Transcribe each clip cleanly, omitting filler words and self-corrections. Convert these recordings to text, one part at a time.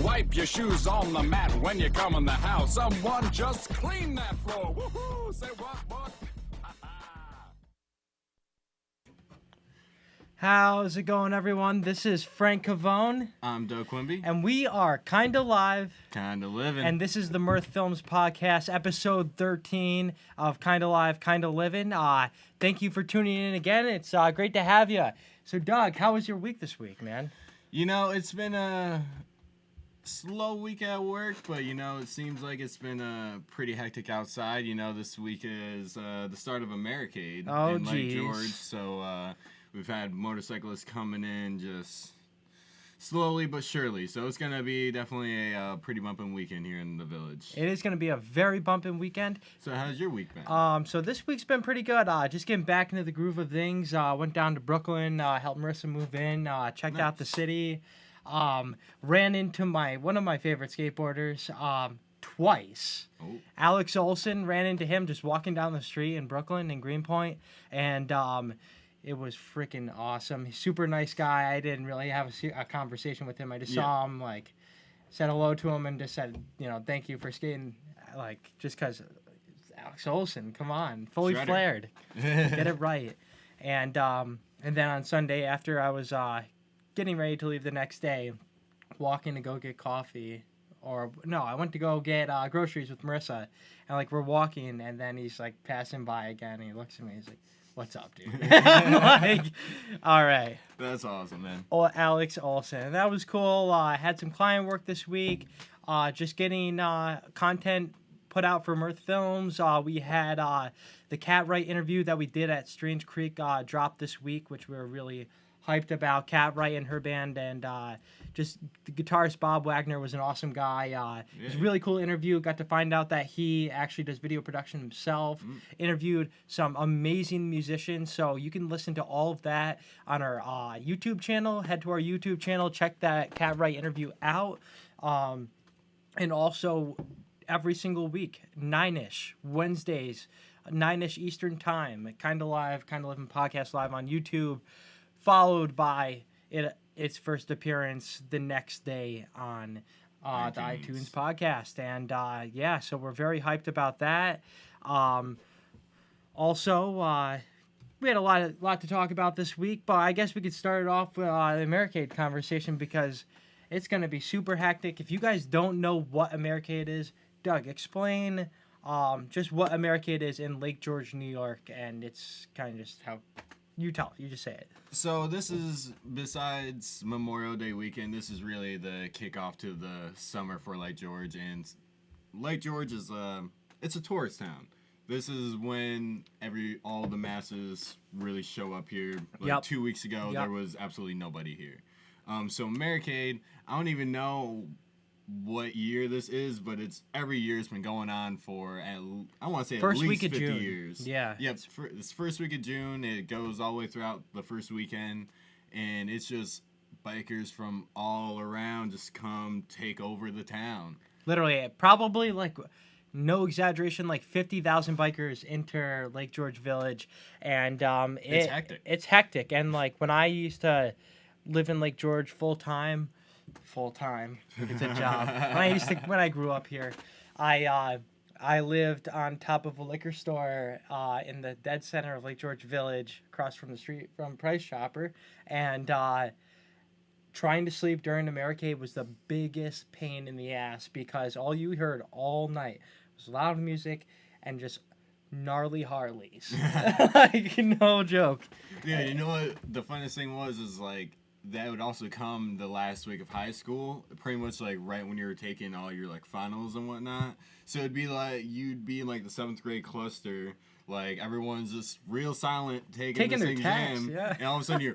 Wipe your shoes on the mat when you come in the house. Someone just clean that floor. Woohoo! Say what? How's it going, everyone? This is Frank Cavone. I'm Doug Quimby. And we are Kinda Live. Kinda Livin. And this is the Mirth Films Podcast, episode 13 of Kinda Live, Kinda Livin. Thank you for tuning in again. It's great to have you. So, Doug, how was your week this week, man? You know, it's been a slow week at work, but, you know, it seems like it's been pretty hectic outside. You know, this week is the start of Americade in Lake George, so we've had motorcyclists coming in just slowly but surely. So it's going to be definitely a pretty bumping weekend here in the village. It is going to be a very bumping weekend. So how's your week been? So this week's been pretty good. Just getting back into the groove of things. Went down to Brooklyn, helped Marissa move in, checked out the city. Ran into one of my favorite skateboarders twice. Oh. Alex Olson, ran into him just walking down the street in Brooklyn in Greenpoint, and it was freaking awesome. He's a super nice guy. I didn't really have a conversation with him. I just saw him, said hello to him and just said, thank you for skating, just because Alex Olson, come on, fully Shredder. flared. Get it right. And then on Sunday, after I was getting ready to leave the next day, walking to go get coffee, I went to go get groceries with Marissa, and we're walking, and then he's passing by again, and he looks at me, he's like, "What's up, dude?" I'm like, all right. That's awesome, man. Oh, Alex Olson. And that was cool. I had some client work this week, just getting content put out for Mirth Films. We had the Cat Wright interview that we did at Strange Creek drop this week, which we were really hyped about. Cat Wright and her band, and just the guitarist Bob Wagner was an awesome guy. It was a really cool interview. Got to find out that he actually does video production himself. Interviewed some amazing musicians, so you can listen to all of that on our YouTube channel. Head to our YouTube channel, check that Cat Wright interview out. And also every single week, 9-ish, Wednesdays, 9-ish Eastern Time, Kinda Live, Kinda Livin' Podcast Live on YouTube, followed by its first appearance the next day on the iTunes podcast. And so we're very hyped about that. Also, we had a lot to talk about this week, but I guess we could start it off with the Americade conversation because it's going to be super hectic. If you guys don't know what Americade is, Doug, explain just what Americade is in Lake George, New York, and it's kind of just how you just say it. So this is, besides Memorial Day weekend, this is really the kickoff to the summer for Lake George, and Lake George is it's a tourist town. This is when all the masses really show up here. 2 weeks ago, there was absolutely nobody here. So Americade, I don't even know what year this is, but every year it's been going on for I want to say first at least week of 50 June. years. Yeah. It's first week of June. It goes all the way throughout the first weekend, and it's just bikers from all around just come take over the town. Literally, probably no exaggeration, 50,000 bikers enter Lake George Village, and it's hectic. It's hectic, and when I used to live in Lake George full time. It's a job. When I grew up here, I lived on top of a liquor store in the dead center of Lake George Village, across from the street from Price Chopper, and trying to sleep during the Americade was the biggest pain in the ass because all you heard all night was loud music and just gnarly Harleys. No joke. Yeah, you know what the funniest thing was that would also come the last week of high school, pretty much right when you were taking all your finals and whatnot. So it'd be you'd be in the 7th grade cluster, everyone's just real silent taking this their exam, tests, and all of a sudden you're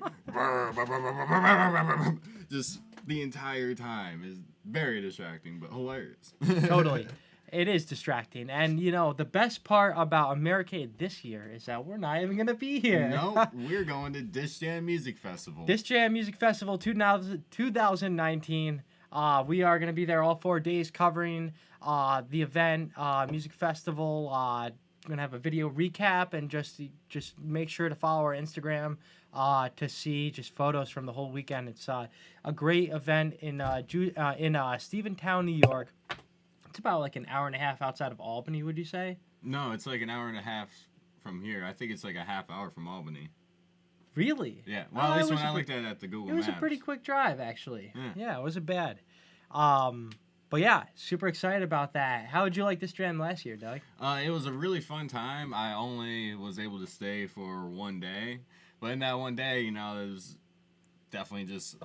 just the entire time. Is very distracting but hilarious. Totally. It is distracting. And, the best part about Americade this year is that we're not even going to be here. No, we're going to Dish Jam Music Festival. Dish Jam Music Festival 2019. We are going to be there all 4 days covering the event, music festival, gonna have a video recap and just make sure to follow our Instagram to see just photos from the whole weekend. It's a great event in Stephentown, New York. It's about like an hour and a half outside of Albany, would you say? No, it's like an hour and a half from here. I think it's like a half hour from Albany. Really? Yeah. Well, at least when I looked at the Google Maps. It was a pretty quick drive, actually. Yeah. It wasn't bad. But yeah, super excited about that. How did you like this jam last year, Doug? It was a really fun time. I only was able to stay for one day. But in that one day, it was definitely just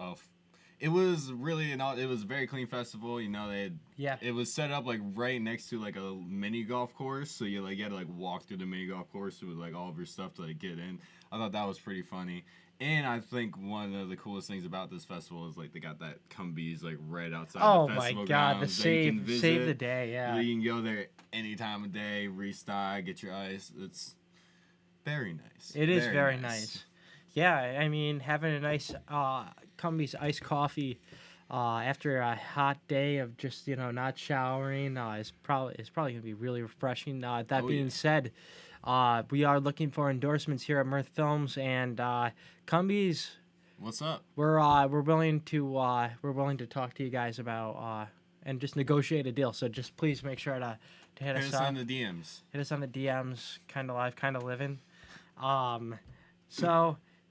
it was really it was a very clean festival. It was set up like right next to like a mini golf course, so you had to like walk through the mini golf course with like all of your stuff to like get in. I thought that was pretty funny. And I think one of the coolest things about this festival is like they got that Cumbies like right outside the festival grounds. Save the day, yeah. You can go there any time of day, restock, get your ice. It's very nice. It is very nice. Yeah, I mean, having a nice Cumbies iced coffee after a hot day of just not showering is probably gonna be really refreshing. That being said, we are looking for endorsements here at Mirth Films, and Cumbies. What's up? We're willing to talk to you guys about and just negotiate a deal. So just please make sure to hit us up. On the DMs. Hit us on the DMs. Kind of live, kind of living.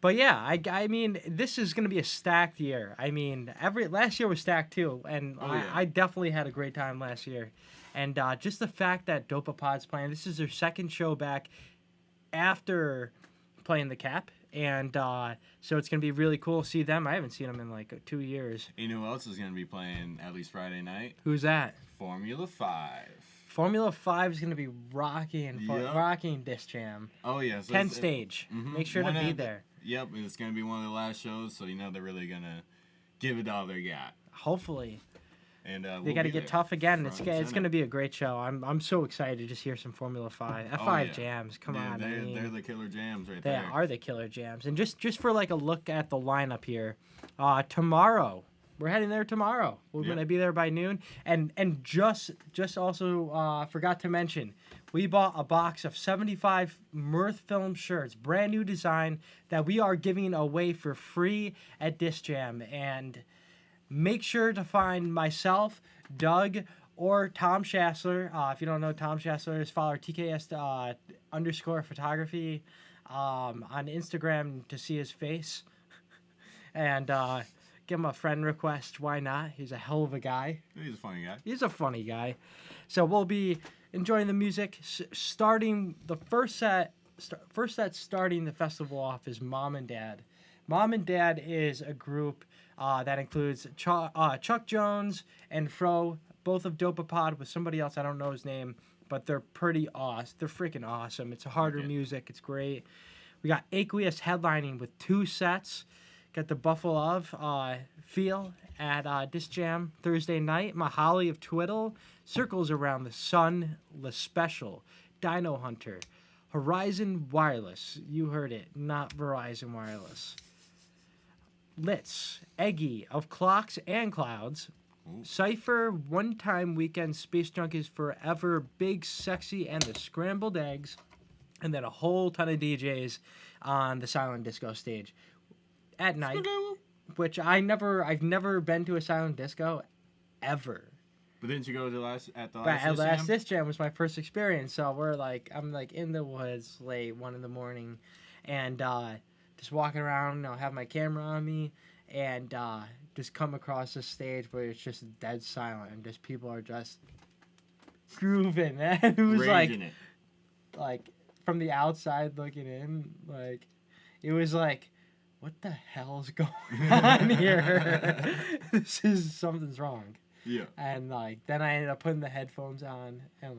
But yeah, I mean, this is gonna be a stacked year. I mean, last year was stacked too, and I definitely had a great time last year. And just the fact that Dopapod's playing, this is their second show back after playing the Cap, and so it's gonna be really cool to see them. I haven't seen them in like 2 years. You know who else is gonna be playing at least Friday night? Who's that? Formula 5. Formula 5 is going to be rocking this jam. Oh, yeah. So 10 stage. Make sure to be there. Yep, it's going to be one of the last shows, so they're really going to give it all they got. Hopefully. And they got to get tough again. It's going to be a great show. I'm so excited to just hear some Formula 5. F5 jams. Come on. They're the killer jams right there. They are the killer jams. And just for like a look at the lineup here, tomorrow. We're heading there tomorrow. We're going to be there by noon. And just also forgot to mention, we bought a box of 75 Mirth Film shirts, brand new design, that we are giving away for free at Disc Jam. And make sure to find myself, Doug, or Tom Schassler. If you don't know Tom Schassler, just follow TKS _photography on Instagram to see his face. And give him a friend request. Why not? He's a hell of a guy. He's a funny guy. He's a funny guy. So we'll be enjoying the music. Starting the first set starting the festival off is Mom and Dad. Mom and Dad is a group that includes Chuck Jones and Fro, both of Dopapod, with somebody else. I don't know his name, but they're pretty awesome. They're freaking awesome. It's harder music. It's great. We got Aqueous headlining with 2 sets. Got the Buffalo of Feel at Disc Jam Thursday night. Mahali of Twiddle. Circles Around the Sun. La Special. Dino Hunter. Horizon Wireless. You heard it. Not Verizon Wireless. Litz. Eggy of Clocks and Clouds. Ooh. Cypher. One Time Weekend. Space Junkies Forever. Big Sexy and the Scrambled Eggs. And then a whole ton of DJs on the Silent Disco stage. At night, which I've never been to a silent disco, ever. But didn't you go to the last Disc Jam was my first experience. So I'm in the woods late 1 a.m, and just walking around. Have my camera on me, and just come across a stage where it's just dead silent, and just people are just grooving. And it was like from the outside looking in, it was like, what the hell's going on here? Something's wrong. Yeah. And then I ended up putting the headphones on and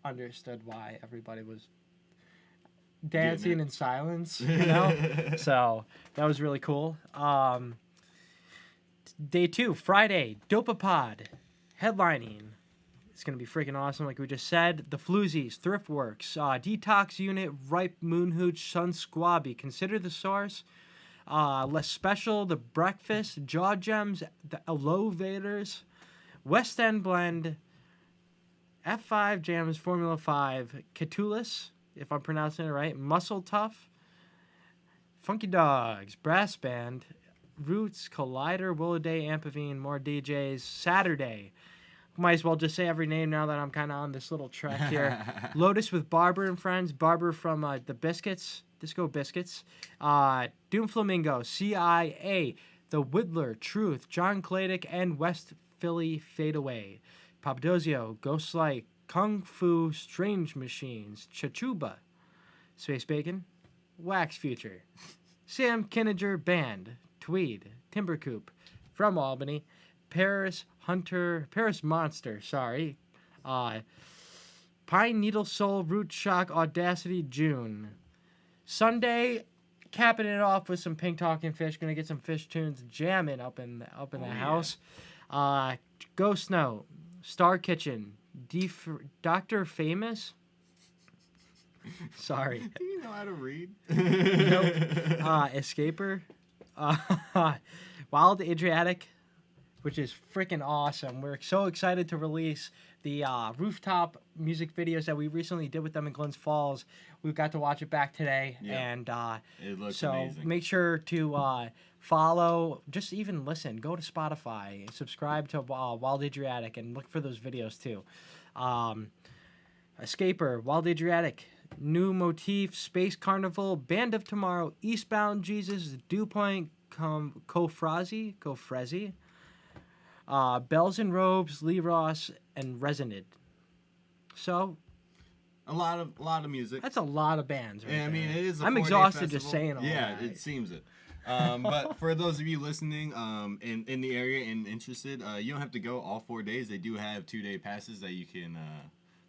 understood why everybody was dancing in silence, So that was really cool. Day 2, Friday, Dopapod headlining. It's going to be freaking awesome, like we just said. The Floozies, Thriftworks, Detox Unit, Ripe Moonhooch, Sun Squabby, Consider the Source, Less Special, The Breakfast, Jaw Gems, The Elevators, West End Blend, F5 Jams Formula 5, Catullus, if I'm pronouncing it right, Muscle Tough, Funky Dogs, Brass Band, Roots, Collider, Willoday, Ampavine, more DJs, Saturday. Might as well just say every name now that I'm kind of on this little track here. Lotus with Barber and Friends, Barber from the Biscuits, Disco Biscuits, Doom Flamingo, CIA, The Whittler, Truth, John Kladick, and West Philly Fade Away. Papadozio, Ghostlight, Kung Fu, Strange Machines, Chachuba, Space Bacon, Wax Future, Sam Kinninger Band, Tweed, Timbercoop, from Albany, Paris Monster, Pine Needle Soul, Root Shock, Audacity, June. Sunday, capping it off with some Pink Talking Fish. Gonna get some Fish tunes jamming up in the house. Ghost Note, Star Kitchen, Dr. Famous. Sorry. Do you know how to read? Nope. Escaper. Wild Adriatic, which is freaking awesome. We're so excited to release the rooftop music videos that we recently did with them in Glens Falls. We got to watch it back today, and it looks so amazing. make sure to follow, just even listen. Go to Spotify, subscribe to Wild Adriatic, and look for those videos too. Escaper, Wild Adriatic, New Motif, Space Carnival, Band of Tomorrow, Eastbound Jesus, Dew Point, Kofrazi, Bells and Robes, Lee Ross, and Resonant. So a lot of music. that's a lot of bands. Right I mean, there. it is. I'm exhausted just saying all that. Yeah, it seems it. But for those of you listening, in the area and interested, you don't have to go all 4 days. They do have 2-day passes that you can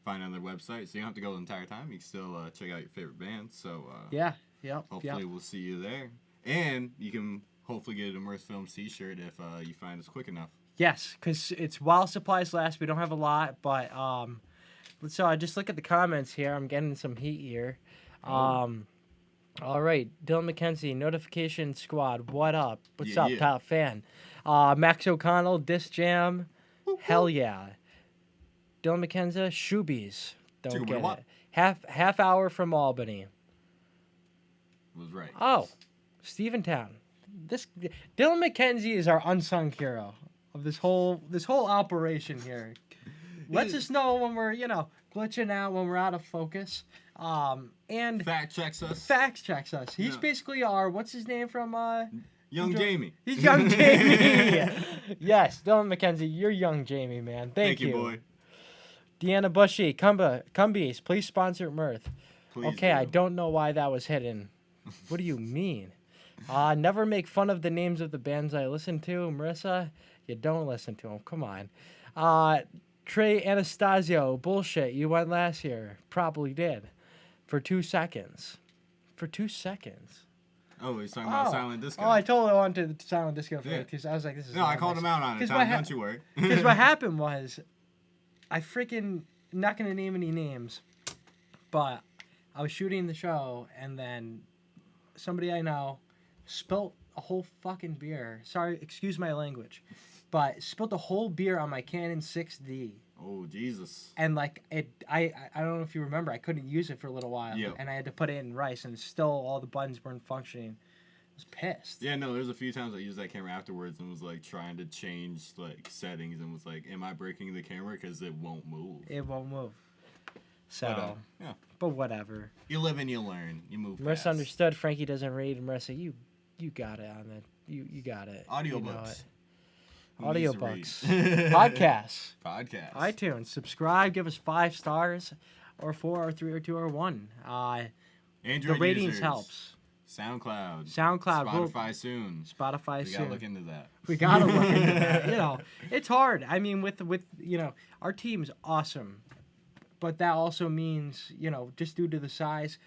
find on their website, so you don't have to go the entire time. You can still check out your favorite bands. So hopefully we'll see you there, and you can hopefully get a Mirth Films t-shirt if you find us quick enough. Yes, because it's while supplies last. We don't have a lot, but so I just look at the comments here. I'm getting some heat here. All right, Dylan McKenzie, Notification Squad, what up? What's up, top fan? Max O'Connell, Disc Jam, hell yeah. Dylan McKenzie, Shoobies, don't get it. Half hour from Albany. Was right. Oh, Steventown. Dylan McKenzie is our unsung hero of this whole operation here. Lets us know when we're glitching out, when we're out of focus. And fact checks us. He's basically our, what's his name from Young Jamie. He's Young Jamie. Yes, Dylan McKenzie, you're Young Jamie, man. Thank you, boy. Deanna Bushy, Cumbies, please sponsor Mirth. Please okay, do. I don't know why that was hidden. What do you mean? Never make fun of the names of the bands I listen to. Marissa, you don't listen to them. Come on. Trey Anastasio, bullshit. You went last year. Probably did. For 2 seconds. Oh, he's talking about Silent Disco. Oh, I totally wanted Silent Disco for Yeah. because I was like, this is No, I called him out on it, Tom. Don't you worry. Because what happened was, I freaking, not going to name any names, but I was shooting the show, and then somebody I know spilt a whole fucking beer. Sorry, excuse my language. But spilt a whole beer on my Canon 6D. Oh, Jesus. And I don't know if you remember, I couldn't use it for a little while. Yep. And I had to put it in rice, and still all the buttons weren't functioning. I was pissed. Yeah, no, there's a few times I used that camera afterwards and was trying to change settings and was like, am I breaking the camera because it won't move? It won't move. So, yeah. But whatever. You live and you learn. You move Marissa fast. understood. Frankie doesn't read. Marissa, you got it on the you got it. Audiobooks. You know it. Who needs to Audiobooks. read? Podcasts. iTunes. Subscribe. Give us 5 stars, or 4, or 3, or 2, or 1. Android the ratings users. helps. SoundCloud. Spotify soon. Spotify We soon. gotta look into that. We gotta look into that. It's hard. I mean, with our team's awesome, but that also means just due to the size,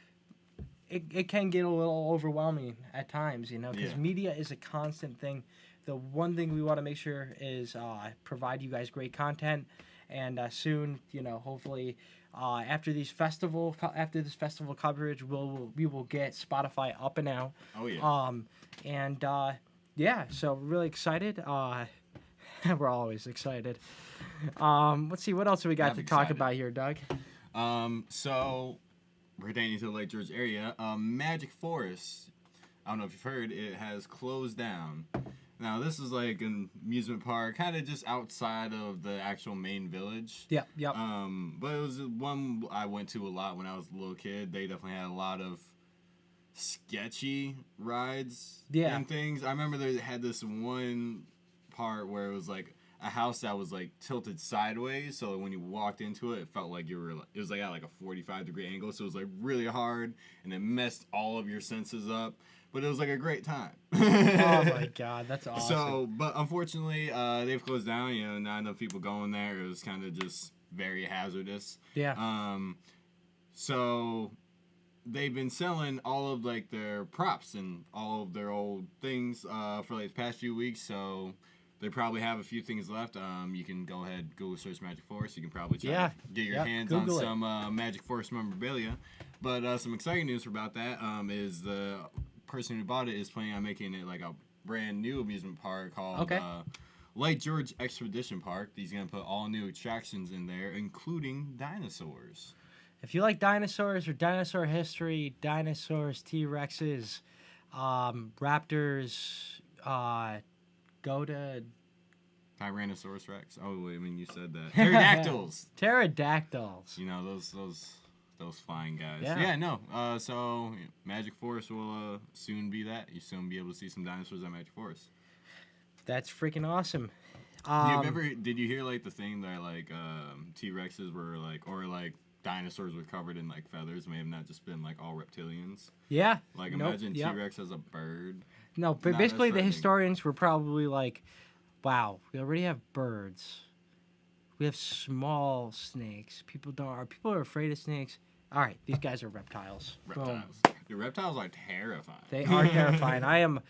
it can get a little overwhelming at times. Because media is a constant thing. The one thing we want to make sure is provide you guys great content, and soon, hopefully, after this festival coverage, we will get Spotify up and out. Oh yeah. So we're really excited. We're always excited. Let's see, what else do we got I'm to talk excited. about here, Doug? So pertaining to the Lake George area, Magic Forest. I don't know if you've heard, it has closed down. Now, this is like an amusement park, kind of just outside of the actual main village. Yep. But it was one I went to a lot when I was a little kid. They definitely had a lot of sketchy rides and things. I remember they had this one part where it was like a house that was like tilted sideways, so when you walked into it, it felt like it was like at like a 45-degree angle, so it was like really hard, and it messed all of your senses up. But it was like a great time. Oh my God, that's awesome. So, but unfortunately, they've closed down. You know, not enough people going there. It was kind of just very hazardous. Yeah. So they've been selling all of like their props and all of their old things for like the past few weeks. So they probably have a few things left. You can go ahead, Google search Magic Forest. You can probably try to get your hands Google on some Magic Forest memorabilia. But some exciting news about that is the person who bought it is planning on making it like a brand new amusement park called Lake George Expedition Park. He's going to put all new attractions in there, including dinosaurs. If you like dinosaurs or dinosaur history, dinosaurs, T-Rexes, raptors, go to... Tyrannosaurus Rex. Oh, wait, I mean, you said that. Pterodactyls. Pterodactyls. You know, those flying guys. Yeah. So Magic Forest will soon be that. You'll soon be able to see some dinosaurs at Magic Forest. That's freaking awesome. Did you hear like the thing that like T-Rexes were like, or like dinosaurs were covered in like feathers, may have not just been like all reptilians? Yeah. Like imagine T-Rex as a bird. No, but basically the historians were probably like, wow, we already have birds. We have small snakes. People are afraid of snakes. All right, these guys are reptiles. Reptiles. Dude, reptiles are terrifying. They are terrifying. I am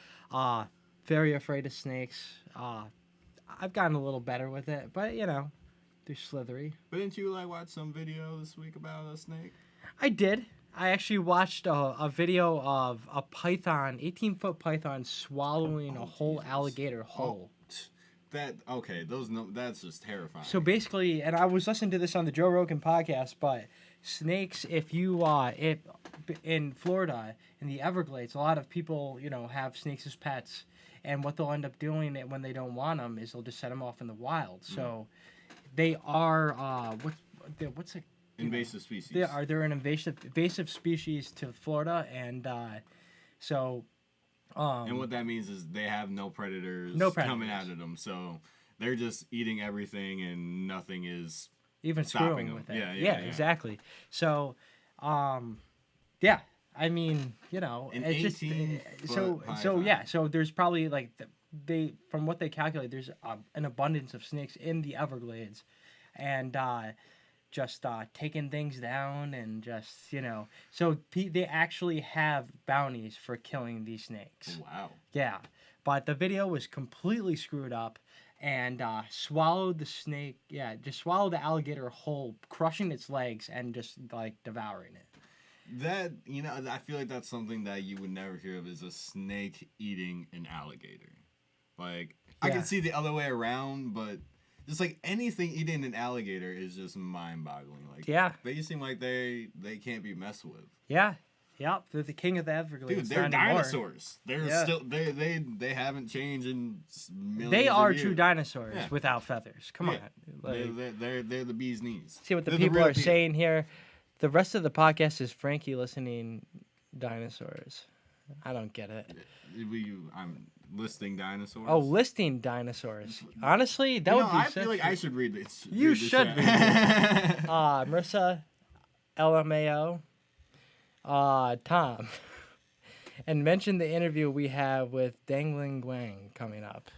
very afraid of snakes. I've gotten a little better with it, but you know, they're slithery. But didn't you like watch some video this week about a snake? I did. I actually watched a video of a python, 18-foot python, swallowing a whole alligator whole. That's just terrifying. So basically, and I was listening to this on the Joe Rogan podcast, but snakes, if in Florida, in the Everglades, a lot of people, have snakes as pets, and what they'll end up doing when they don't want them is they'll just set them off in the wild. So they are, what's a... Invasive species. They're an invasive species to Florida, and so... and what that means is they have no predators coming at them, so they're just eating everything, and nothing is even stopping screwing them. with it. Yeah, exactly. So, I mean, it's just so there's probably like from what they calculate, there's an abundance of snakes in the Everglades, and just taking things down and just so they actually have bounties for killing these snakes. Wow. Yeah, but the video was completely screwed up and swallowed the snake. Yeah, just swallowed the alligator whole, crushing its legs and just like devouring it. That I feel like that's something that you would never hear of, is a snake eating an alligator. Like I can see the other way around, but just like anything eating an alligator is just mind-boggling. Like they seem like they can't be messed with. Yeah. Yep, they're the king of the Everglades. Dude, they're dinosaurs. They're still they haven't changed in millions. They are of years. True dinosaurs without feathers. Come on, they're the bee's knees. See what the people are saying here. The rest of the podcast is Frankie listening dinosaurs. I don't get it. I'm listing dinosaurs. Oh, listing dinosaurs. Honestly, that would be. I feel like I should read this. You should read it. Marissa, LMAO, Tom, and mention the interview we have with Dangling Wang coming up.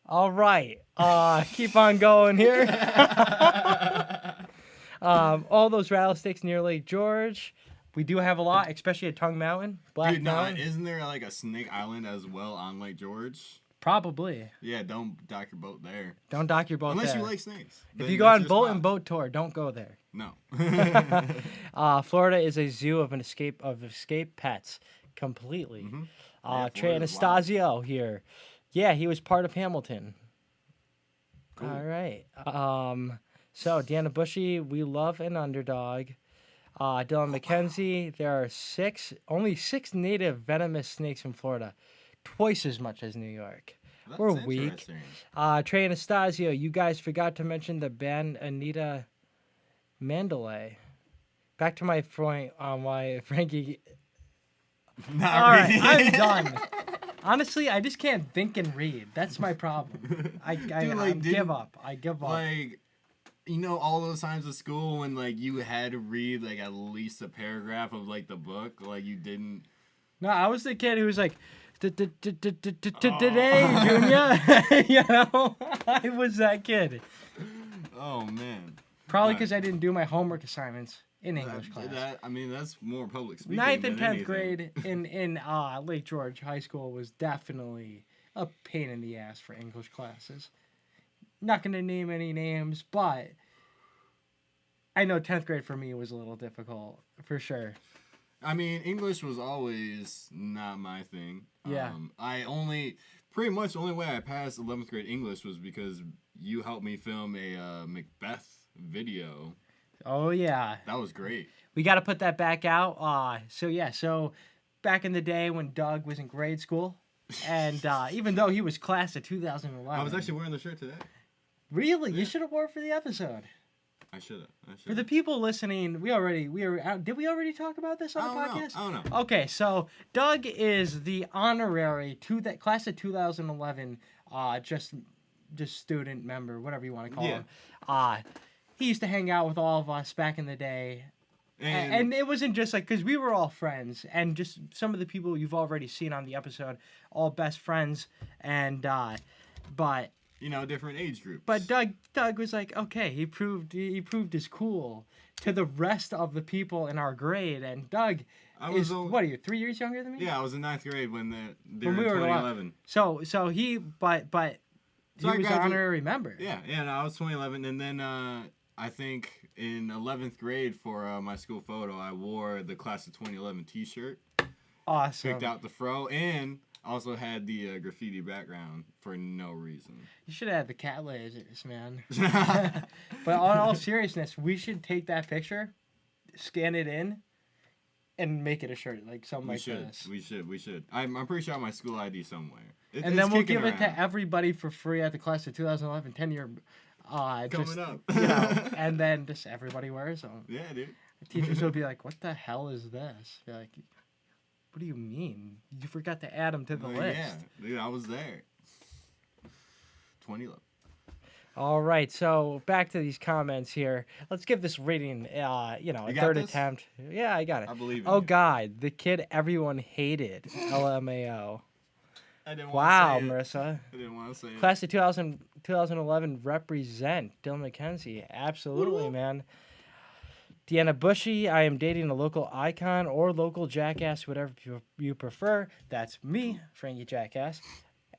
All right, keep on going here. All those rattlesnakes near Lake George. We do have a lot, especially at Tongue Mountain. Mountain. Isn't there like a snake island as well on Lake George? Probably. Yeah, don't dock your boat there. Don't dock your boat unless there. You like snakes. If you go on boat tour, don't go there. No. Florida is a zoo of escaped pets completely. Mm-hmm. Trey Anastasio here. Yeah, he was part of Hamilton. Cool. All right. So Deanna Bushy, we love an underdog. Dylan McKenzie, there are only six native venomous snakes in Florida, twice as much as New York. That's We're weak. interesting. Trey Anastasio, you guys forgot to mention the band Anita Mandalay. Back to my point on why Frankie. Not All right, really. I'm done. Honestly, I just can't think and read. That's my problem. I give up. I give up. Like, you know, all those times at school when like you had to read like at least a paragraph of like the book, like you didn't. No, I was the kid who was like, today, Junior. You know, I was that kid. Oh man. Probably because I didn't do my homework assignments in English class. That's more public speaking. 9th and 10th than anything. grade in Lake George High School was definitely a pain in the ass for English classes. Not going to name any names, but I know 10th grade for me was a little difficult, for sure. I mean, English was always not my thing. Yeah. Pretty much the only way I passed 11th grade English was because you helped me film a Macbeth video. Oh, yeah. That was great. We got to put that back out. So back in the day when Doug was in grade school, and even though he was class of 2011. I was actually wearing the shirt today. Really? Yeah. You should have wore it for the episode. I should have. For the people listening, did we already talk about this on the podcast? I don't know. Okay, so Doug is the honorary class of 2011 just student member, whatever you want to call him. He used to hang out with all of us back in the day. And it wasn't just like, because we were all friends, and just some of the people you've already seen on the episode, all best friends, and but you know, different age groups. But Doug was like, okay, he proved his cool to the rest of the people in our grade, and Doug what are you, 3 years younger than me? Yeah, I was in 9th grade when we were in we were 2011. So he was an honorary member. Yeah, no, I was 2011, and then I think in 11th grade for my school photo, I wore the class of 2011 T-shirt. Awesome. Picked out the fro, and also had the graffiti background for no reason. You should have had the cat lasers, man. But on all seriousness, we should take that picture, scan it in, and make it a shirt, like something like this. We should. I'm pretty sure I have my school ID somewhere. And then we'll give it to everybody for free at the class of 2011 10-year. Coming up. You know, and then just everybody wears them. Yeah, dude. The teachers will be like, "What the hell is this?" Be like, "What do you mean? You forgot to add them to the list." Yeah, dude, I was there. 2011. All right, so back to these comments here. Let's give this rating, a third attempt. Yeah, I got it. I believe in Oh, you. God, the kid everyone hated. LMAO. I didn't want Wow, to say it. Marissa. I didn't want to say it. Class of 2011 represent. Dylan McKenzie. Absolutely, man. Deanna Bushy, I am dating a local icon or local jackass, whatever you prefer. That's me, Frankie Jackass.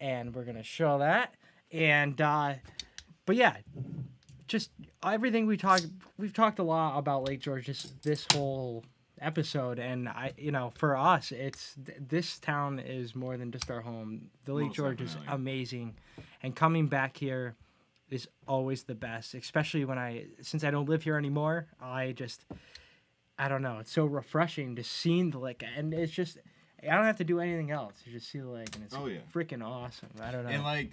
And we're going to show that. And, but yeah, just everything we've talked a lot about Lake George this whole episode. And for us, this town is more than just our home. The Lake George is amazing. And coming back here is always the best, especially since I don't live here anymore. I don't know. It's so refreshing to see the lake, and it's just, I don't have to do anything else. You just see the lake, and it's freaking awesome. I don't know. And like,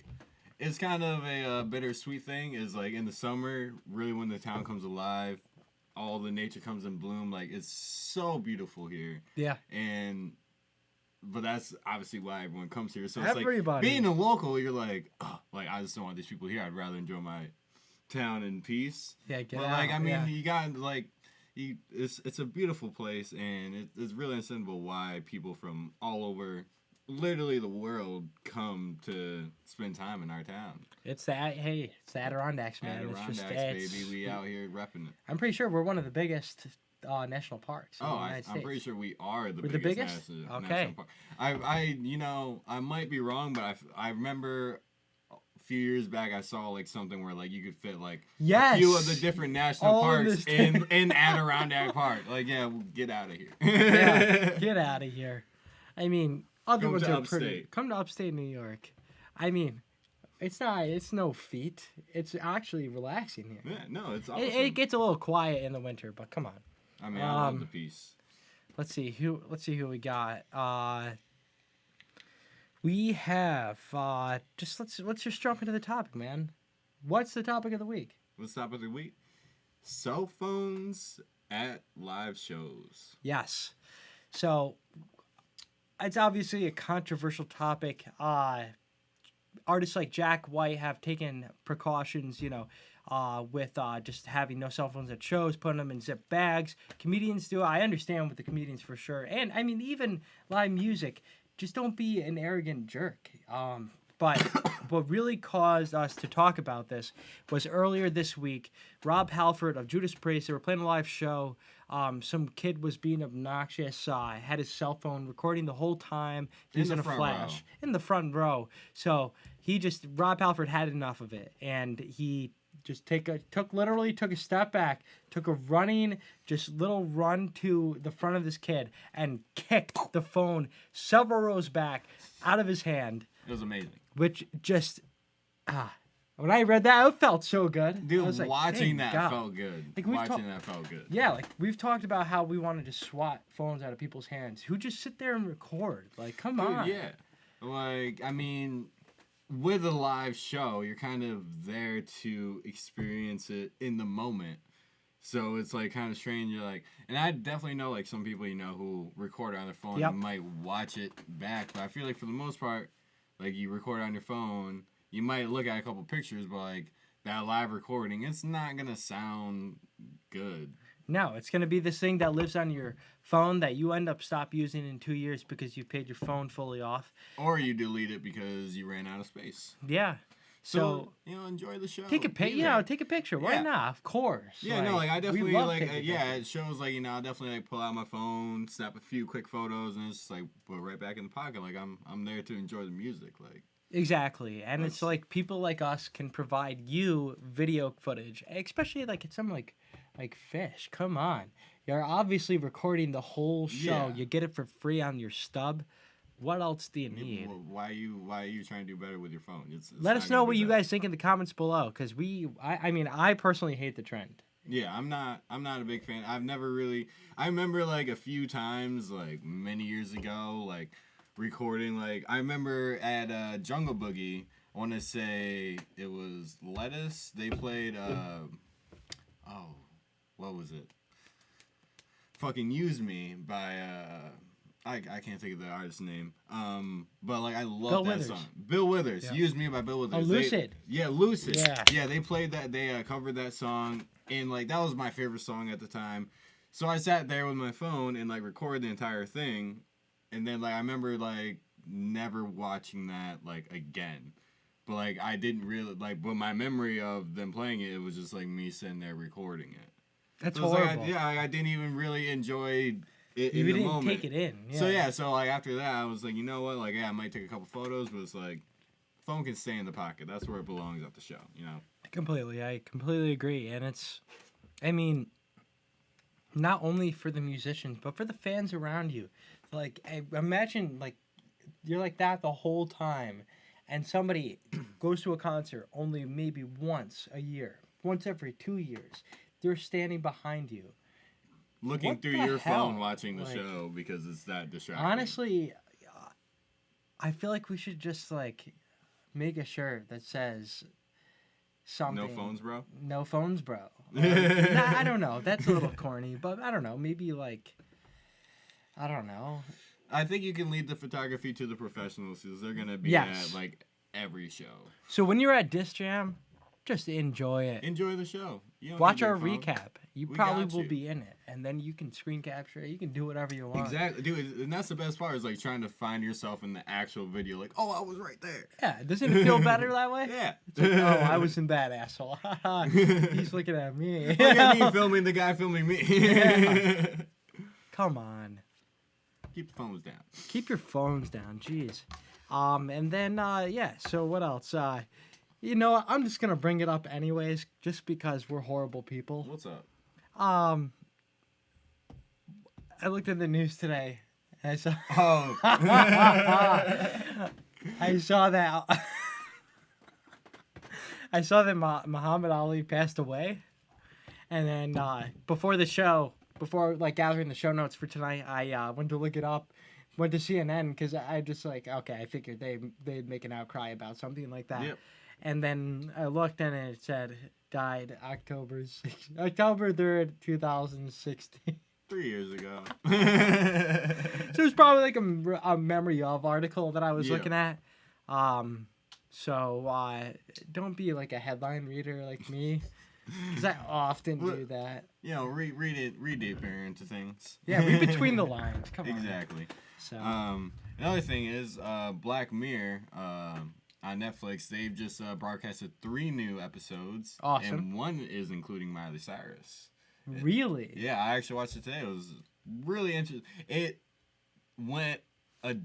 it's kind of a bittersweet thing. Is like in the summer, really when the town comes alive, all the nature comes in bloom. Like it's so beautiful here. Yeah. But that's obviously why everyone comes here. So it's everybody. like being a local, you're like, oh, like I just don't want these people here. I'd rather enjoy my town in peace. Yeah, get but out. Like I mean, you got like, it's a beautiful place, and it's really understandable why people from all over, literally the world, come to spend time in our town. It's the Adirondacks, man. Adirondacks, baby, we out here repping it. I'm pretty sure we're one of the biggest national parks in the United States. I'm pretty sure we are the biggest. biggest? National park. I might be wrong, but I remember a few years back I saw like something where like you could fit like a few of the different national parks in Adirondack Park. Like, yeah, get out of here. Yeah, get out of here. I mean, other ones are pretty. upstate. Come to upstate New York. I mean, it's no feat. It's actually relaxing here. Yeah, no, it's awesome. It gets a little quiet in the winter, but come on. I mean, I love the peace. Let's see who we got. We have let's just jump into the topic, man. What's the topic of the week? What's the topic of the week? Cell phones at live shows. Yes. So it's obviously a controversial topic. Artists like Jack White have taken precautions, with just having no cell phones at shows, putting them in zip bags. Comedians do it. I understand with the comedians for sure. And I mean, even live music, just don't be an arrogant jerk. But what really caused us to talk about this was earlier this week, Rob Halford of Judas Priest, they were playing a live show. Some kid was being obnoxious, had his cell phone recording the whole time using a flash in the front row. So Rob Halford had enough of it, and he just took a step back, took a little run to the front of this kid and kicked the phone several rows back out of his hand. It was amazing. Which just, when I read that, it felt so good. Dude, I was like, watching that God. felt good. Like, that felt good. Yeah, like we've talked about how we wanted to swat phones out of people's hands who just sit there and record. Like, come on. Yeah. Like, I mean, with a live show, you're kind of there to experience it in the moment. So it's like kind of strange. You're like, and I definitely know like some people who record on their phone and might watch it back. But I feel like for the most part, like you record on your phone, you might look at a couple pictures, but like that live recording, it's not gonna sound good. No, it's gonna be this thing that lives on your phone that you end up stop using in 2 years because you paid your phone fully off, or you delete it because you ran out of space. Yeah. So enjoy the show. Take a take a picture. Why not? Of course. Yeah, I definitely it shows like I'll definitely like pull out my phone, snap a few quick photos, and it's just like put it right back in the pocket. Like I'm there to enjoy the music. Like exactly, and it's like people like us can provide you video footage, especially like it's something like Fish. Come on, you're obviously recording the whole show. Yeah. You get it for free on your stub. What else do you need? Why are you trying to do better with your phone? It's Let us know what you guys think in the comments below, because I personally hate the trend. Yeah, I'm not a big fan. I've never really. I remember like a few times, like many years ago, like recording. Like I remember at Jungle Boogie. I want to say it was Lettuce. They played. What was it? Fucking Use Me by. I can't think of the artist's name. But like I love that song. Bill Withers. Yeah. Use Me by Bill Withers. Oh, Lucid. Lucid. Yeah. Yeah, they played that. They covered that song, and like that was my favorite song at the time. So I sat there with my phone and like recorded the entire thing, and then like I remember like never watching that like again. But like I didn't really like. But my memory of them playing it was just like me sitting there recording it. That's so horrible. Like, I didn't even really enjoy. You didn't take it in. Yeah. So like after that, I was like, you know what? Like, I might take a couple photos, but it's like, phone can stay in the pocket. That's where it belongs at the show, I completely agree, and not only for the musicians, but for the fans around you. Like, imagine like you're like that the whole time, and somebody goes to a concert only maybe once a year, once every 2 years. They're standing behind you. Looking through your phone watching the show because it's that distracting. Honestly, I feel like we should just like make a shirt that says something. No phones, bro? No phones, bro. I don't know. That's a little corny, but I don't know. Maybe like, I don't know. I think you can leave the photography to the professionals because they're going to be at like every show. So when you're at Disc Jam, just enjoy it. Enjoy the show. Watch our recap. You probably will be in it, and then you can screen capture it. You can do whatever you want. Exactly, dude. And that's the best part is like trying to find yourself in the actual video. Like, oh, I was right there. Yeah, doesn't it feel better that way? Yeah. It's like, oh, I was in that asshole. He's looking at me. Look at me filming the guy filming me. Yeah. Come on. Keep the phones down. Keep your phones down. Jeez. And then So what else? I'm just gonna bring it up anyways, just because we're horrible people. What's up? I looked at the news today, and I saw. Oh. I saw that I saw that Muhammad Ali passed away, and then before the show, before like gathering the show notes for tonight, I went to look it up, went to CNN because I just like okay, I figured they'd make an outcry about something like that, Yep. and then I looked and it said died October 3rd, 2016. 3 years ago. So it was probably like a memory of article that I was Yeah. looking at. So don't be like a headline reader like me, because I often do that. You know, read deeper into things. Yeah, read between the lines. Come on. Exactly. So Another thing is Black Mirror on Netflix. They've just broadcasted 3 new episodes. Awesome. And one is including Miley Cyrus. really, Yeah, I actually watched it today. It was really interesting. It went a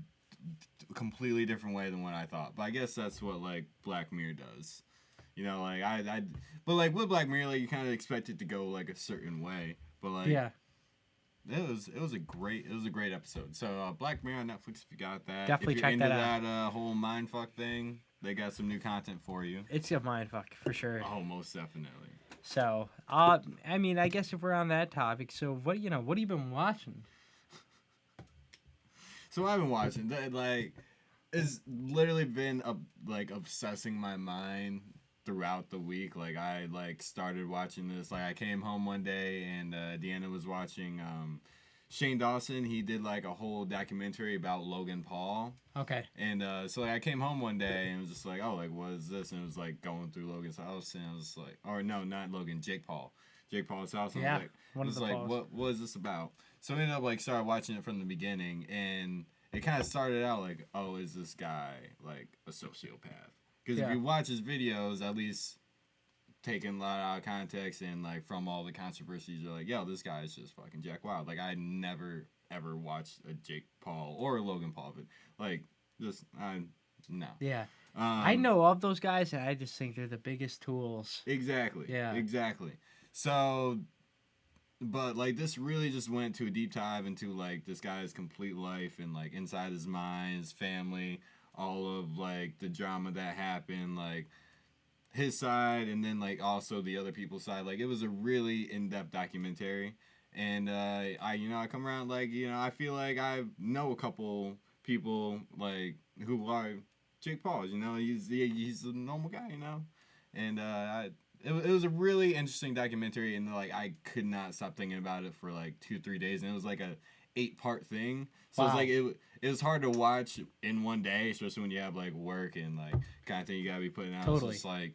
completely different way than what I thought. But I guess that's what like Black Mirror does. You know, like but like with Black Mirror, like you kind of expect it to go like a certain way. But like yeah, it was a great episode. So Black Mirror on Netflix, if you got that, Definitely if you're check into that that whole mindfuck thing, they got some new content for you. it's a mindfuck for sure. Oh, most definitely. So I mean, I guess if we're on that topic, so what have you been watching? So I've been watching that, like, it's literally been like obsessing my mind throughout the week. Like I like started watching this. Like I came home one day and Deanna was watching Shane Dawson. He did like a whole documentary about Logan Paul. Okay. And so like I came home one day and was just like, oh, like what is this? And it was like going through Logan's house and I was like, or no, not Logan, Jake Paul's house. And Yeah, I was like, one of the like, Pauls. what is this about? So I ended up like started watching it from the beginning and it kind of started out like, oh, is this guy like a sociopath? Because Yeah. if you watch his videos, at least taking a lot out of context and like from all the controversies, you're like, yo, this guy is just fucking Jack Wild. Like I never ever watched a Jake Paul or a Logan Paul, but like just no. Yeah. I know of those guys, and I just think they're the biggest tools. Exactly. Yeah. Exactly. So, but like this really just went to a deep dive into like this guy's complete life and like inside his mind, his family, all of like the drama that happened, like his side, and then like also the other people's side. Like it was a really in-depth documentary, and I come around like I feel like I know a couple people like who are Jake Paul. He's a normal guy, and it was a really interesting documentary, and like I could not stop thinking about it for like 2-3 days, and it was like a 8-part thing. So Wow. it's like it was hard to watch in one day, especially when you have like work and like kind of thing you gotta be putting out. Totally. So it's like,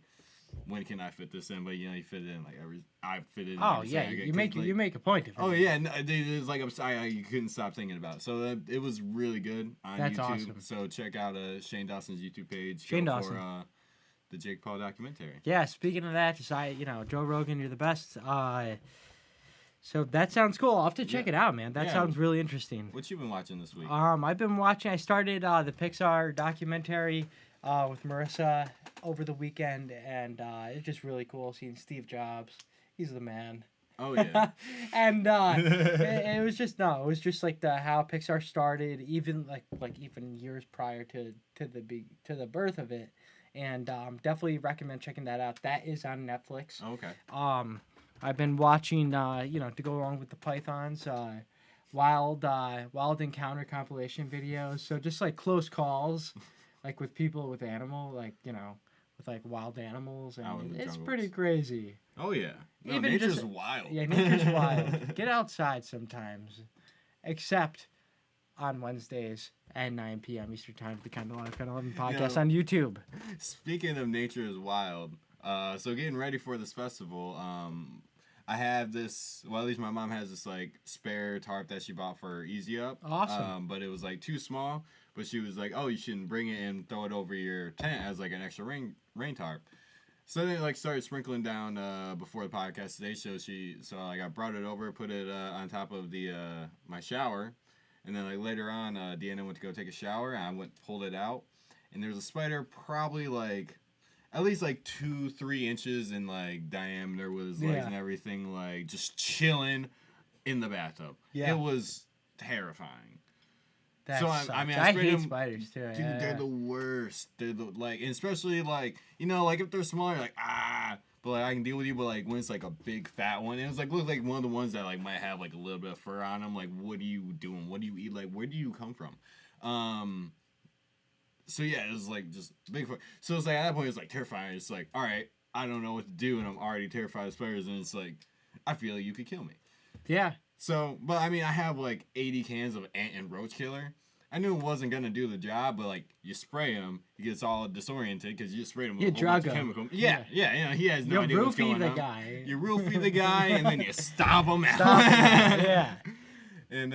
when can I fit this in? But you fit it in like I fit it in. Oh every yeah, Saturday, you 'cause, make like, you make a point of it. Oh yeah, no, it was like you couldn't stop thinking about it. So it was really good on That's YouTube. awesome. So check out Shane Dawson's YouTube page. Shane Go Dawson. for the Jake Paul documentary. Yeah, speaking of that, just Joe Rogan, you're the best. So that sounds cool. I'll have to check Yeah. it out, man. That Yeah. sounds really interesting. What you been watching this week? I've been watching. I started the Pixar documentary with Marissa over the weekend, and it's just really cool seeing Steve Jobs. He's the man. Oh yeah. And it was just like how Pixar started, even even years prior to the birth of it, and definitely recommend checking that out. That is on Netflix. Okay. I've been watching to go along with the Pythons, wild encounter compilation videos. So just like close calls, like with people with with like wild animals, Out in and the it's jungles. pretty crazy. Oh yeah. No, Even nature's just- wild. Yeah, nature's wild. Get outside sometimes, except on Wednesdays at 9 p.m. Eastern Time for the Kind of Life, Kind of Livin podcast Yeah. on YouTube. Speaking of nature is wild, so getting ready for this festival, I have this. Well, at least my mom has this like spare tarp that she bought for Easy Up. Awesome. But it was like too small. But she was like, "Oh, you shouldn't bring it and throw it over your tent as like an extra rain tarp." So they like started sprinkling down before the podcast today. So like I brought it over, put it on top of the my shower, and then like later on, Deanna went to go take a shower, and I pulled it out, and there was a spider probably like at least like 2-3 inches in like diameter with his legs Yeah. and everything, like just chilling in the bathtub. Yeah. It was terrifying. That So sucks. I mean, I sprayed hate them- spiders too. Dude, yeah. they're the worst. They're the like, especially like like if they're smaller, like but like I can deal with you. But like when it's like a big fat one, and it's like look like one of the ones that like might have like a little bit of fur on them. Like, what are you doing? What do you eat? Like, where do you come from? So yeah, it was like just big fur. So it's like at that point, it's like terrifying. It's like, all right, I don't know what to do, and I'm already terrified of spiders, and it's like, I feel like you could kill me. Yeah. So, but I mean, I have like 80 cans of ant and roach killer. I knew it wasn't gonna do the job, but like you spray him, he gets all disoriented because you just sprayed him with You a whole bunch drug of him. chemical. Yeah, he has no You idea what's roofie going the on. guy. You roofie the guy, and then you stomp him out. Yeah. And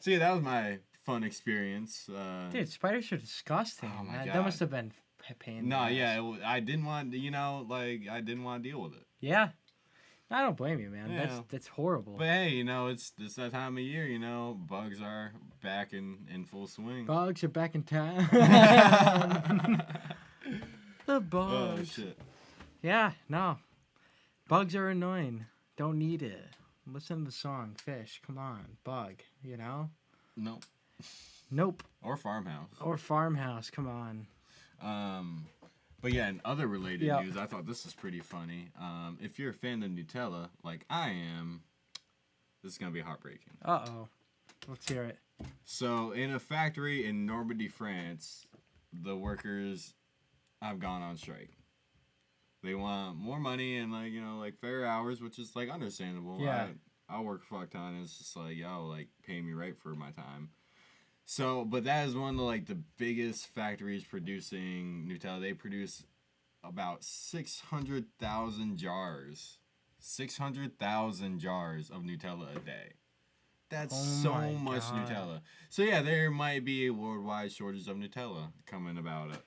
so yeah, that was my fun experience. Dude, spiders are disgusting. Oh my That God. must have been pain. No, yeah, I didn't want, I didn't want to deal with it. Yeah. I don't blame you, man. Yeah. That's horrible. But hey, it's that time of year, bugs are back in full swing. Bugs are back in town. The bugs. Oh shit. Yeah, no. Bugs are annoying. Don't need it. Listen to the song, Fish. Come on, bug. No. Nope. Or farmhouse. Or farmhouse. Come on. But yeah, in other related Yeah. news, I thought this was pretty funny. If you're a fan of Nutella, like I am, this is gonna be heartbreaking. Uh-oh. Let's hear it. So, in a factory in Normandy, France, the workers have gone on strike. They want more money and like fair hours, which is like understandable. Yeah. I work a fuck ton. It's just like like pay me right for my time. So, but that is one of the biggest factories producing Nutella. They produce about 600,000 jars. 600,000 jars of Nutella a day. That's so my much God. Nutella. So yeah, there might be a worldwide shortage of Nutella coming about it.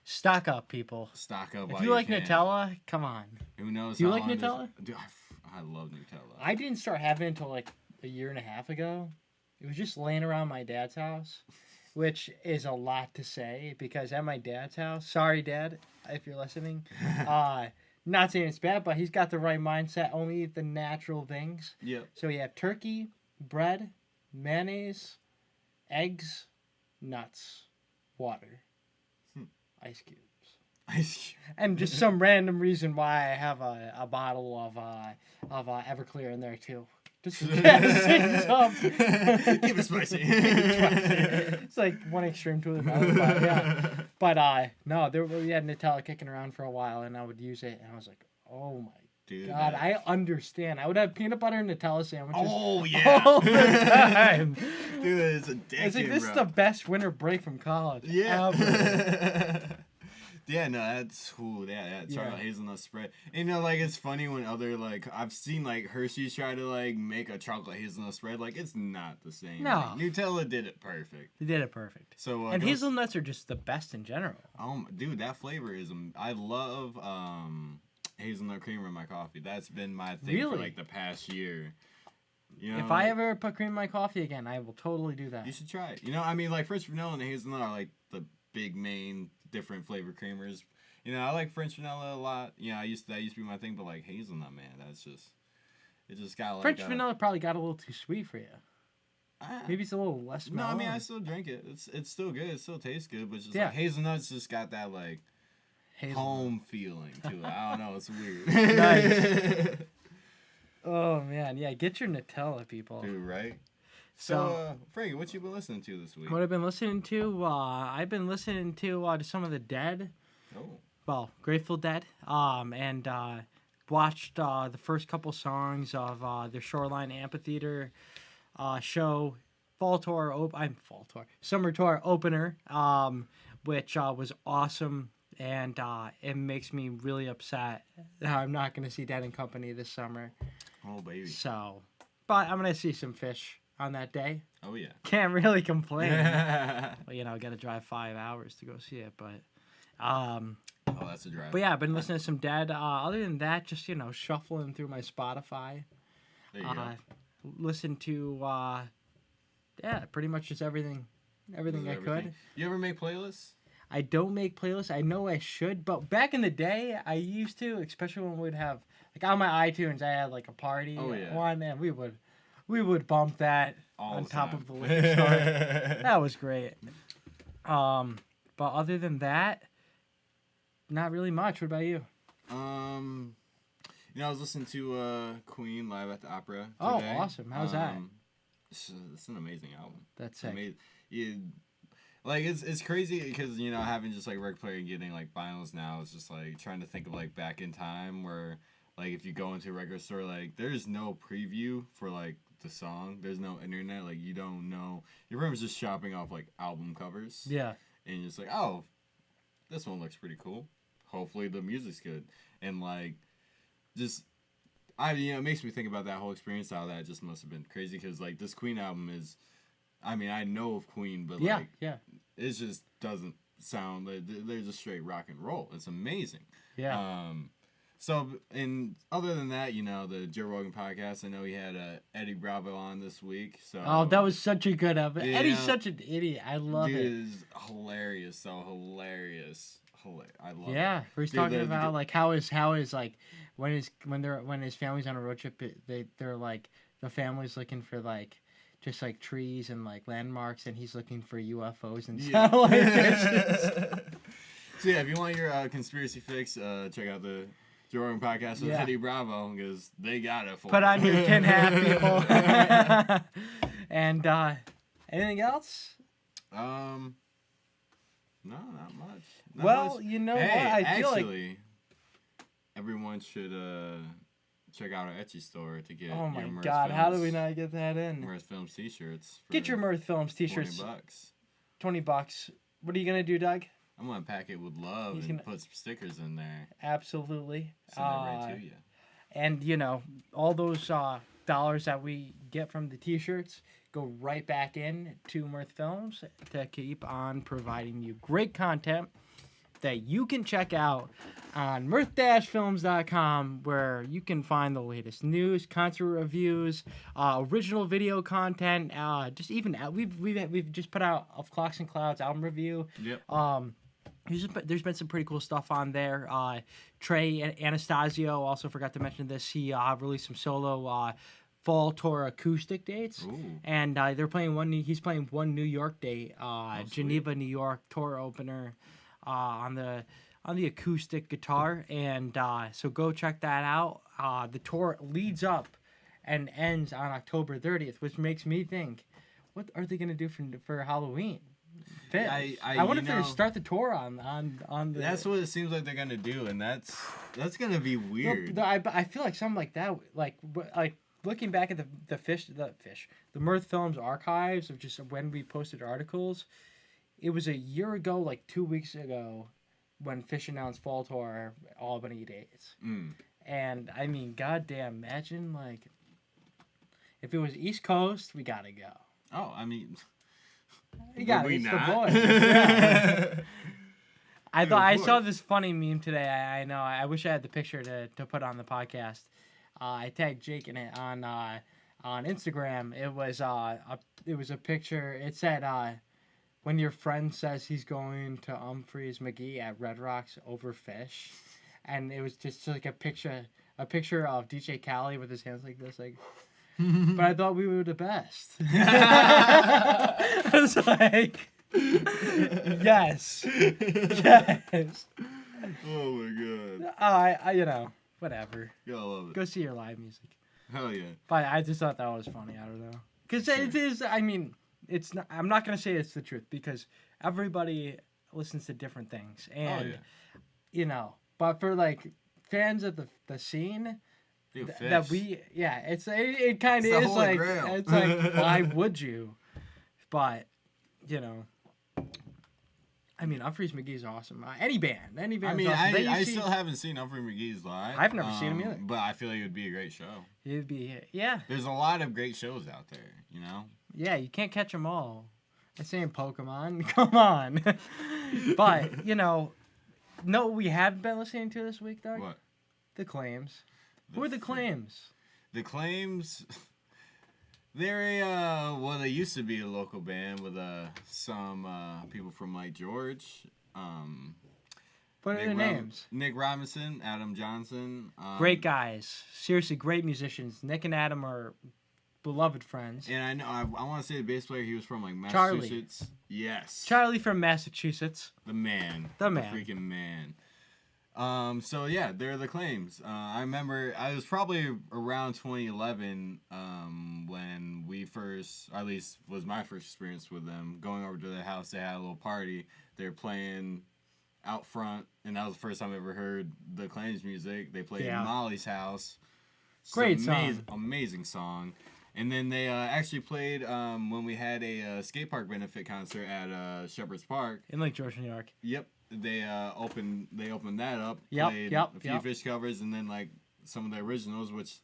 Stock up, people. Stock up If while you like can. Nutella, come on. Who knows? Do you how like long this- Nutella? Dude, I love Nutella. I didn't start having it until a year and a half ago. It was just laying around my dad's house, which is a lot to say because at my dad's house, sorry, Dad, if you're listening, not saying it's bad, but he's got the right mindset, only eat the natural things. Yep. So we have turkey, bread, mayonnaise, eggs, nuts, water, ice cubes. And just some random reason why I have a bottle of Everclear in there too. Just to jazz things up. Keep it spicy. It's like one extreme to another. But yeah. But no, we had Nutella kicking around for a while, and I would use it, and I was like, oh my Dude, God, I understand. I would have peanut butter and Nutella sandwiches Oh yeah. all the time. Dude, it's addictive, It's like this is the best winter break from college. Yeah. Ever. Yeah, no, that's cool. Yeah, chocolate hazelnut spread. And it's funny when other I've seen Hershey's try to make a chocolate hazelnut spread. It's not the same. No. Nutella did it perfect. They did it perfect. So And hazelnuts are just the best in general. dude, that flavor is. I love hazelnut creamer in my coffee. That's been my thing for Really? the past year. If I ever put cream in my coffee again, I will totally do that. You should try it. I mean, French vanilla and hazelnut are the big main different flavor creamers. I like French vanilla a lot. That used to be my thing, but hazelnut, man, it just got French vanilla probably got a little too sweet for you. Ah. Maybe it's a little less No, mellow. I mean I still drink it. It's still good. It still tastes good, but just Yeah. hazelnuts just got that Hazelnut. home feeling to it. I don't know. It's weird. Nice. Oh man, yeah. Get your Nutella, people. Dude, right? So, Frankie, what you been listening to this week? What I've been listening to? I've been listening to some of the Dead. Oh. Well, Grateful Dead. And watched the first couple songs of their Shoreline Amphitheater show, Summer Tour opener, which was awesome. And it makes me really upset that I'm not going to see Dead and Company this summer. Oh, baby. So, but I'm going to see some Fish on that day. Oh, yeah. Can't really complain. Well, got to drive 5 hours to go see it, but Oh, that's a drive. but yeah, I've been listening to some Dead. Other than that, just shuffling through my Spotify. There you go. Listen to pretty much just everything I could. You ever make playlists? I don't make playlists. I know I should, but back in the day, I used to, especially when we'd have on my iTunes, I had a party Oh, yeah. one, and we We would bump that All on the top time. of the liquor store. That was great. But other than that, not really much. What about you? I was listening to Queen live at the Opera Oh, today. awesome. How's that? It's an amazing album. That's sick. It's crazy because having just like record player and getting like vinyls now is just like trying to think of like back in time where like if you go into a record store, like there's no preview for like the song, there's no internet, like you don't know, your room's just shopping off like album covers. Yeah. And you're just like, oh, this one looks pretty cool, hopefully the music's good. And like just it makes me think about that whole experience, how that just must have been crazy because like this Queen album is, I mean, I know of Queen, but like it just doesn't sound like they're just straight rock and roll. It's amazing. Yeah. So, and other than that, the Joe Rogan podcast, I know he had Eddie Bravo on this week. So that was such a good episode. Yeah. Eddie's such an idiot. I love it. Dude is hilarious. So hilarious. I love it. Yeah, where he's talking about like how is like when his family's on a road trip, they're like the family's looking for like just like trees and like landmarks, and he's looking for UFOs and satellite dishes. So yeah, if you want your conspiracy fix, check out the Joe Rogan podcast with Eddie Bravo because they got it for Put you. on your tin hat, people. And anything else? No, not much. Well, you know what? I feel like everyone should check out our Etsy store to get. Oh my your Mirth God! Films, How do we not get that in? Mirth Films t-shirts. Get your Mirth Films t-shirts. $20. What are you gonna do, Doug? I'm gonna pack it with love and put some stickers in there. Absolutely. Send it right to you. And all those dollars that we get from the t-shirts go right back in to Mirth Films to keep on providing you great content that you can check out on mirth-films.com, where you can find the latest news, concert reviews, original video content. Just even we've just put out Of Clocks and Clouds album review. Yep. There's been some pretty cool stuff on there. Trey Anastasio, also forgot to mention this. He released some solo fall tour acoustic dates. Ooh. And he's playing one New York date, Geneva, New York tour opener on the acoustic guitar. And so go check that out. The tour leads up and ends on October 30th, which makes me think, what are they going to do for Halloween? I wonder if they're going to start the tour on the... That's what it seems like they're going to do, and that's going to be weird. I feel like something like that, like looking back at the Mirth Films archives of just when we posted articles, it was a year ago, like 2 weeks ago, when Fish announced fall tour Albany dates. And I mean, goddamn, imagine like if it was East Coast, we gotta go. Oh, I mean, we got we it's not? the boys. Yeah. I saw this funny meme today. I know. I wish I had the picture to put on the podcast. I tagged Jake in it on Instagram. It was a picture. It said when your friend says he's going to Humphreys McGee at Red Rocks over Fish, and it was just like a picture of DJ Khaled with his hands like this, like. But I thought we were the best. I was like, yes. Oh my God. I whatever. Gotta love it. Go see your live music. Hell yeah. But I just thought that was funny. I don't know. Because it is, I mean, it's not, I'm not going to say it's the truth because everybody listens to different things. And, but for like fans of the scene, that it kind of is like, grail. It's like, why would you? But, I mean, Humphreys McGee's awesome. Any band. I mean, awesome. I still haven't seen Humphrey McGee's live. I've never seen him either. But I feel like it would be a great show. It'd be, yeah. There's a lot of great shows out there, Yeah, you can't catch them all. I'm saying Pokemon. Come on. But, know what we have been listening to this week, Doug? What? The Claims. Who are the Claims? The Claims, they're they used to be a local band with some people from Lake George. What are their names? Nick Robinson, Adam Johnson. Great guys. Seriously, great musicians. Nick and Adam are beloved friends. And I know I want to say the bass player. He was from like Charlie. Massachusetts. Yes. Charlie from Massachusetts. The man. The man. Freaking man. So yeah, they're the Claims. I remember I was probably around 2011 when we first, or at least was my first experience with them. Going over to their house, they had a little party. They were playing out front, and that was the first time I ever heard the Claims music. They played in Molly's house. Great song. Amazing song. And then they actually played when we had a skate park benefit concert at Shepherd's Park in Lake George, New York. Yep. They opened that up. Yep, played a few Fish covers, and then like some of the originals, which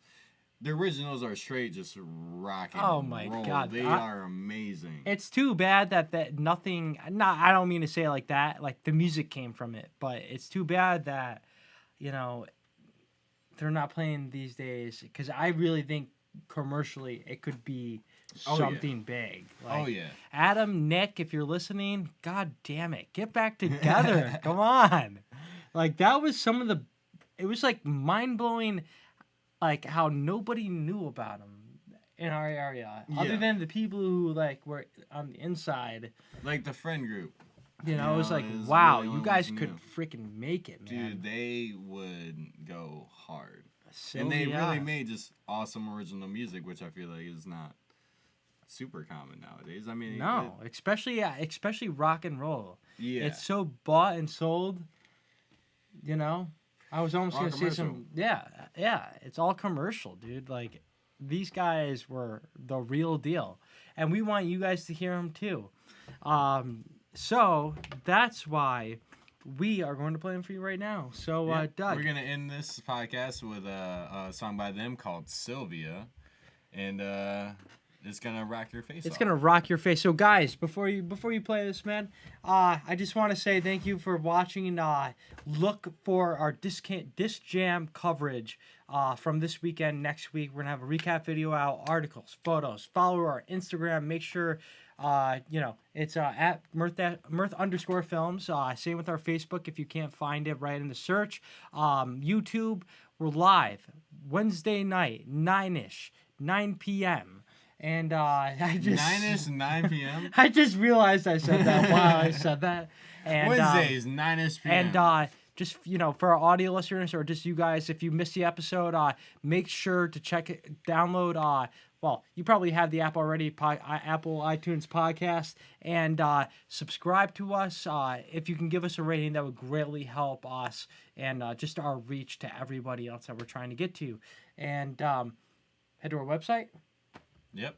the originals are straight just rocking. Oh my God, they are amazing. It's too bad that nothing. I don't mean to say it like that. Like the music came from it, but it's too bad that they're not playing these days, because I really think commercially it could be something big. Like, Adam, Nick, if you're listening, God damn it, get back together. Come on. Like that was it was like mind blowing, like how nobody knew about them in our area, other than the people who like were on the inside. Like the friend group. It was like, wow, really you guys could freaking make it, man. Dude, they would go hard. And they really made just awesome original music, which I feel like is not super common nowadays. I mean, no, especially rock and roll. Yeah, it's so bought and sold. I was almost gonna say some. Yeah, it's all commercial, dude. Like these guys were the real deal, and we want you guys to hear them too. So that's why we are going to play them for you right now. So, Doug. We're going to end this podcast with a song by them called Sylvia. And it's going to rock your face. It's going to rock your face. So, guys, before you play this, man, I just want to say thank you for watching. Look for our Disc Jam coverage from this weekend. Next week, we're going to have a recap video out, articles, photos. Follow our Instagram. Make sure... it's at Mirth_films. Same with our Facebook if you can't find it right in the search. YouTube, we're live Wednesday night, 9 p.m. And I just 9 p.m. I just realized I said that. Wow, I said that. And Wednesdays, 9 p.m. And just for our audio listeners or just you guys, if you missed the episode, make sure to check it, download. Well, you probably have the app already, Apple iTunes podcast, and subscribe to us. If you can give us a rating, that would greatly help us and just our reach to everybody else that we're trying to get to. And head to our website. Yep.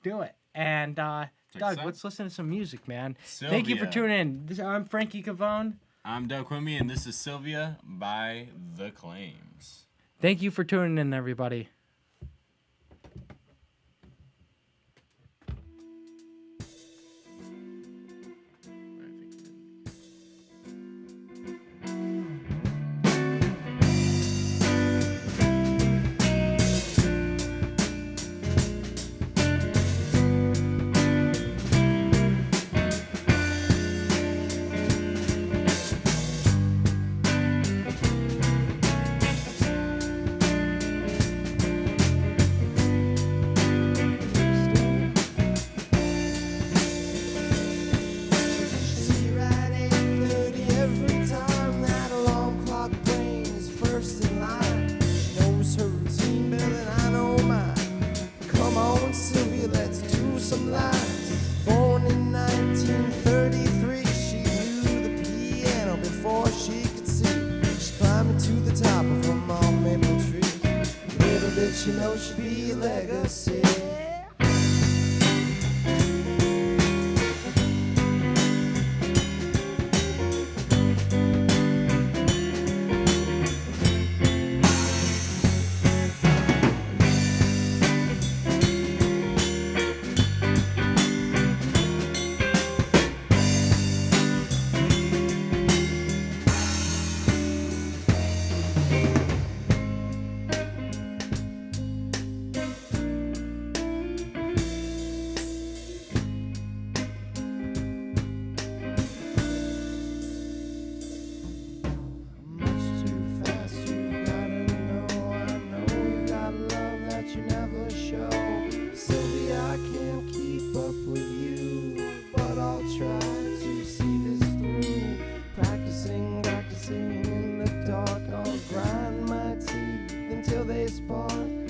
Do it. And Doug, let's listen to some music, man. Sylvia. Thank you for tuning in. I'm Frankie Cavone. I'm Doug Quimby, and this is Sylvia by The Claims. Thank you for tuning in, everybody. You know she'd be a legacy. Space Park.